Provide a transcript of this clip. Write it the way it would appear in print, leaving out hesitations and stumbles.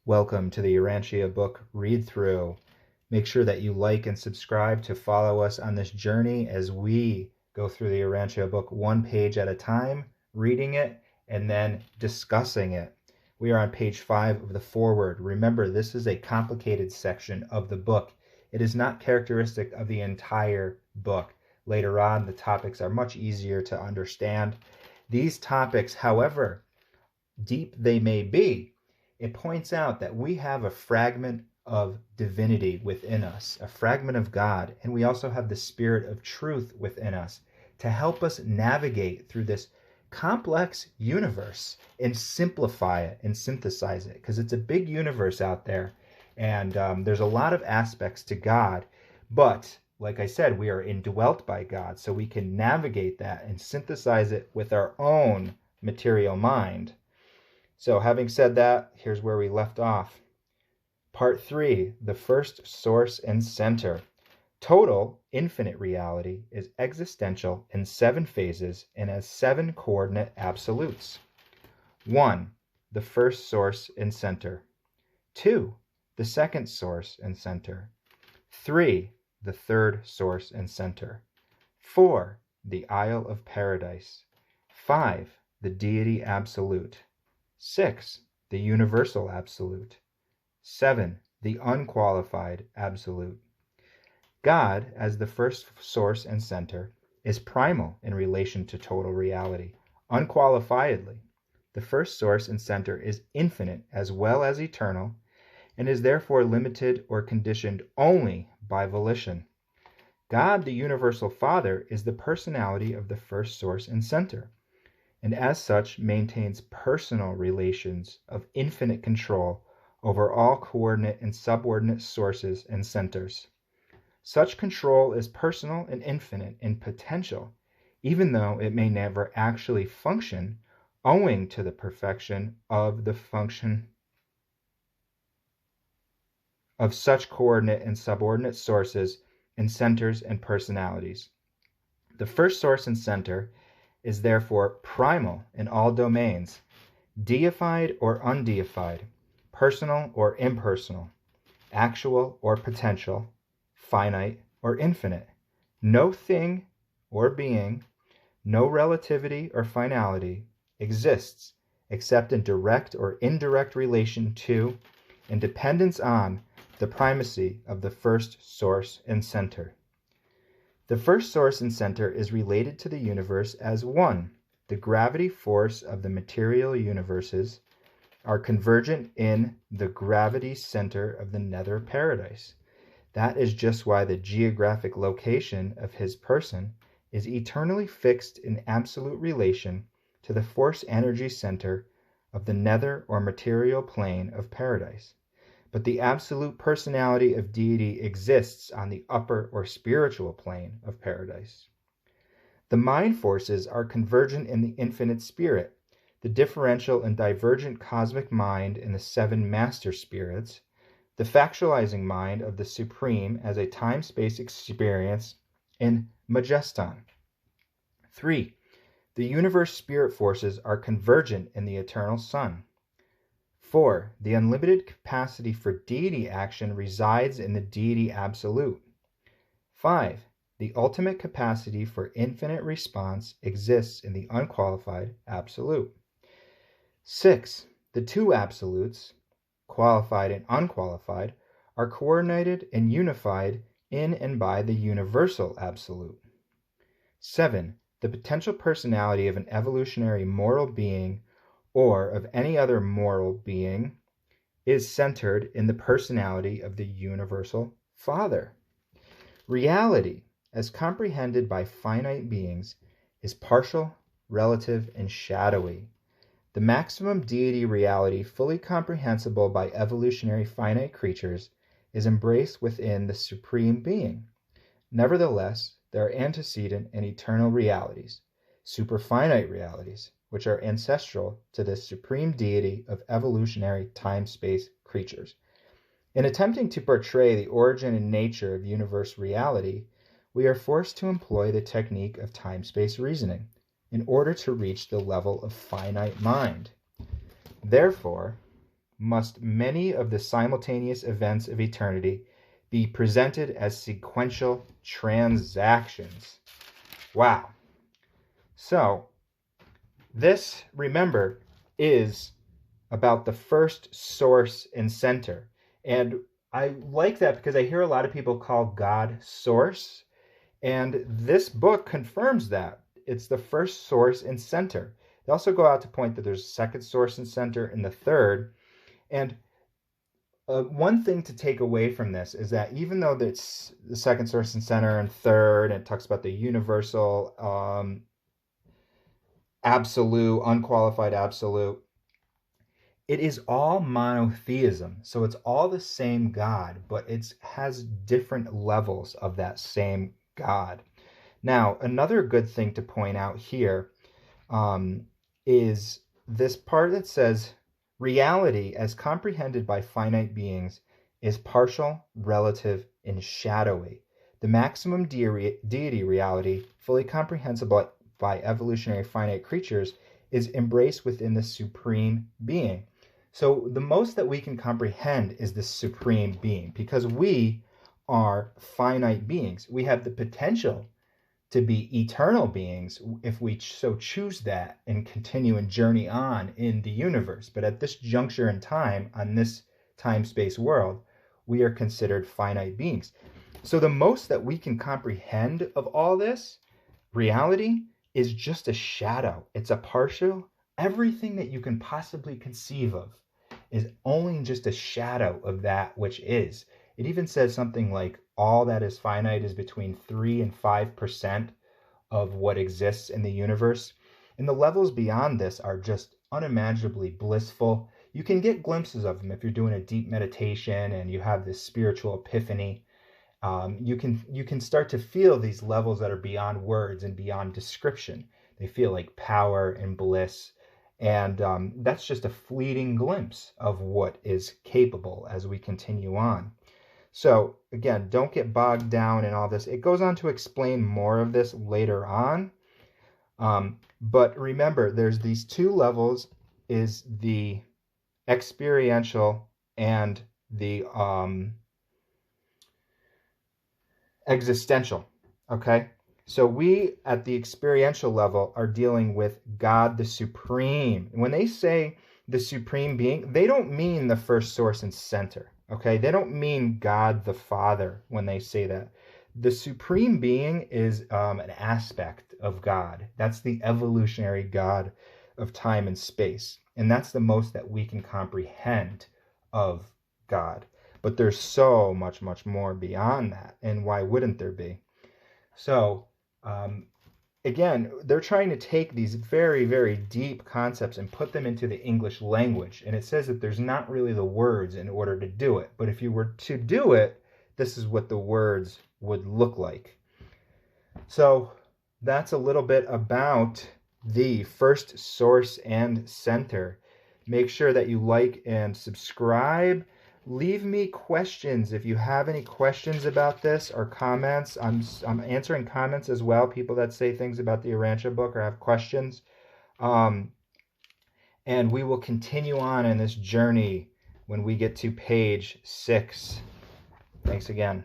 Welcome to the Urantia book read through. Make sure that you like and subscribe to follow us on this journey as we go through the Urantia book one page at a time, reading it and then discussing it. We are on page 5 of the foreword. Remember, this is a complicated section of the book. It is not characteristic of the entire book. Later on, the topics are much easier to understand. These topics, however deep they may be, it points out that we have a fragment of divinity within us, a fragment of God, and we also have the spirit of truth within us to help us navigate through this complex universe and simplify it and synthesize it, because it's a big universe out there, and there's a lot of aspects to God, but like I said, we are indwelt by God, so we can navigate that and synthesize it with our own material mind. So having said that, here's where we left off. Part 3, the first source and center. Total, infinite reality is existential in 7 phases and has 7 coordinate absolutes. 1, the first source and center. 2, the second source and center. 3, the third source and center. 4, the Isle of Paradise. 5, the deity absolute. 6, the universal absolute. 7, the unqualified absolute. God, as the first source and center, is primal in relation to total reality, unqualifiedly. The first source and center is infinite as well as eternal, and is therefore limited or conditioned only by volition. God, the universal Father, is the personality of the first source and center, and as such maintains personal relations of infinite control over all coordinate and subordinate sources and centers. Such control is personal and infinite in potential, even though it may never actually function, owing to the perfection of the function of such coordinate and subordinate sources and centers and personalities. The first source and center is therefore primal in all domains, deified or undeified, personal or impersonal, actual or potential, finite or infinite. No thing or being, no relativity or finality exists except in direct or indirect relation to and dependence on the primacy of the first source and center. The first source and center is related to the universe as 1. The gravity force of the material universes are convergent in the gravity center of the nether paradise. That is just why the geographic location of his person is eternally fixed in absolute relation to the force energy center of the nether or material plane of paradise. But the absolute personality of deity exists on the upper or spiritual plane of paradise. The mind forces are convergent in the infinite spirit, the differential and divergent cosmic mind in the 7 master spirits, the factualizing mind of the Supreme as a time-space experience in Majeston. 3. The universe spirit forces are convergent in the eternal Sun. 4. The unlimited capacity for deity action resides in the deity absolute. 5. The ultimate capacity for infinite response exists in the unqualified absolute. 6. The 2 absolutes, qualified and unqualified, are coordinated and unified in and by the universal absolute. 7. The potential personality of an evolutionary moral being or of any other moral being is centered in the personality of the universal Father. Reality, as comprehended by finite beings, is partial, relative, and shadowy. The maximum deity reality, fully comprehensible by evolutionary finite creatures, is embraced within the Supreme Being. Nevertheless, there are antecedent and eternal realities, superfinite realities, which are ancestral to the supreme deity of evolutionary time-space creatures. In attempting to portray the origin and nature of universe reality, we are forced to employ the technique of time-space reasoning in order to reach the level of finite mind. Therefore, must many of the simultaneous events of eternity be presented as sequential transactions. Wow. So, this, remember, is about the first source and center. And I like that because I hear a lot of people call God source. And this book confirms that. It's the first source and center. They also go out to point that there's a second source and center and the third. And one thing to take away from this is that even though it's the second source and center and third, and it talks about the universal, absolute, unqualified absolute, it is all monotheism. So it's all the same God, but it has different levels of that same God. Now, another good thing to point out here is this part that says, reality as comprehended by finite beings is partial, relative, and shadowy. The maximum deity reality, fully comprehensible by evolutionary finite creatures, is embraced within the supreme being. So the most that we can comprehend is the supreme being, because we are finite beings. We have the potential to be eternal beings if we so choose that and continue and journey on in the universe. But at this juncture in time, on this time-space world, we are considered finite beings. So the most that we can comprehend of all this reality is just a shadow. It's a partial. Everything that you can possibly conceive of is only just a shadow of that which is. It even says something like all that is finite is between 3 and 5% of what exists in the universe. And the levels beyond this are just unimaginably blissful. You can get glimpses of them if you're doing a deep meditation and you have this spiritual epiphany. You can start to feel these levels that are beyond words and beyond description. They feel like power and bliss. And that's just a fleeting glimpse of what is capable as we continue on. So again, don't get bogged down in all this. It goes on to explain more of this later on. But remember, there's these two levels, is the experiential and the existential. Okay? So we, at the experiential level, are dealing with God the Supreme. When they say the Supreme Being, they don't mean the first source and center. Okay, they don't mean God the Father when they say that. The Supreme Being is an aspect of God. That's the evolutionary God of time and space. And that's the most that we can comprehend of God. But there's so much, much more beyond that. And why wouldn't there be? So, again, they're trying to take these very, very deep concepts and put them into the English language. And it says that there's not really the words in order to do it. But if you were to do it, this is what the words would look like. So that's a little bit about the first source and center. Make sure that you like and subscribe. Leave me questions if you have any questions about this or comments. I'm answering comments as well, people that say things about the Urantia book or have questions. And we will continue on in this journey when we get to page 6. Thanks again.